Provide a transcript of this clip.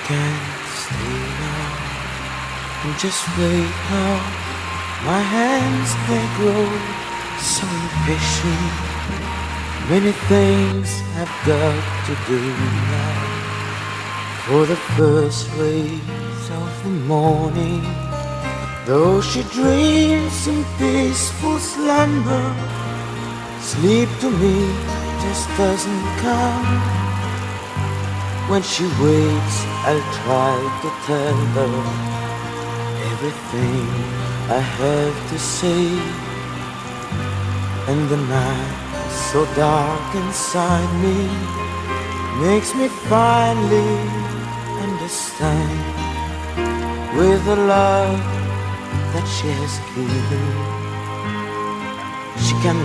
can't stay now and just wait now. My hands, they grow so impatient. Many things I've got to do now. For the first rays of the morning, though she dreams in peaceful slumber, sleep to me just doesn't come. When she wakes, I'll try to tell her everything I have to say. And the night so dark inside me makes me finally understand, with the love that she has given, she can